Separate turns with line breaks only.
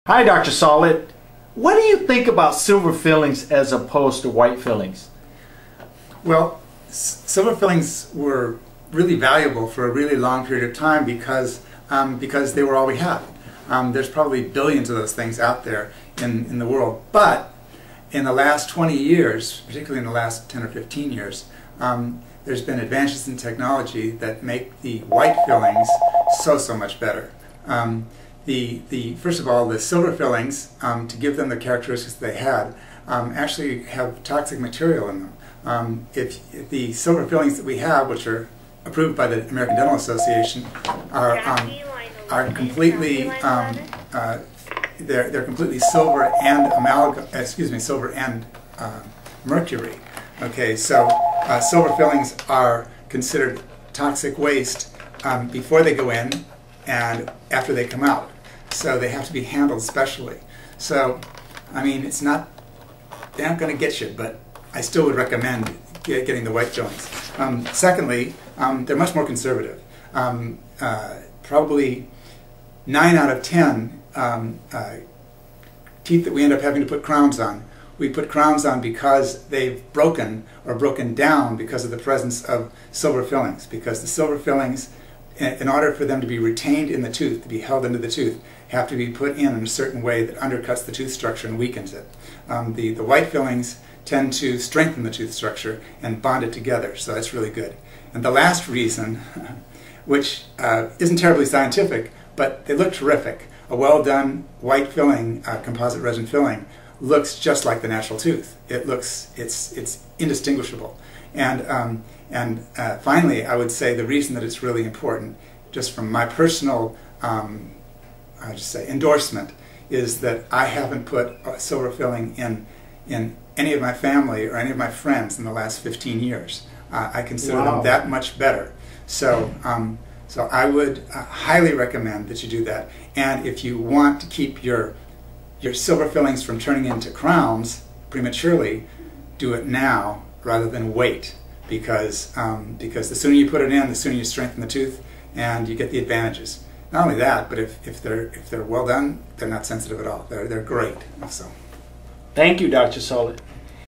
Hi, Dr. Sollitt. What do you think about silver fillings as opposed to white fillings?
Well, silver fillings were really valuable for a really long period of time because they were all we had. There's probably billions of those things out there in the world. But in the last 20 years, particularly in the last 10 or 15 years, there's been advances in technology that make the white fillings so much better. First of all, the silver fillings, to give them the characteristics they had, actually have toxic material in them. If the silver fillings that we have, which are approved by the American Dental Association, are completely they're completely silver and silver and mercury. Okay, so silver fillings are considered toxic waste before they go in and after they come out. So they have to be handled specially. So, I mean, they aren't going to get you, but I still would recommend getting the white fillings. Secondly, they're much more conservative. Probably 9 out of 10 teeth that we end up having to put crowns on, we put crowns on because they've broken or broken down because of the presence of silver fillings. Because the silver fillings, in order for them to be retained in the tooth, to be held into the tooth, have to be put in a certain way that undercuts the tooth structure and weakens it. The white fillings tend to strengthen the tooth structure and bond it together, so that's really good. And the last reason, which isn't terribly scientific, but they look terrific. A well-done white filling, composite resin filling, looks just like the natural tooth. It's indistinguishable. And finally, I would say the reason that it's really important, just from my personal endorsement, is that I haven't put a silver filling in any of my family or any of my friends in the last 15 years. I consider them that much better. So, so I would highly recommend that you do that. And if you want to keep your silver fillings from turning into crowns prematurely, do it now rather than wait. Because the sooner you put it in, the sooner you strengthen the tooth, and you get the advantages. Not only that, but if they're well done, they're not sensitive at all. They're great. So.
Thank you, Dr. Sollitt.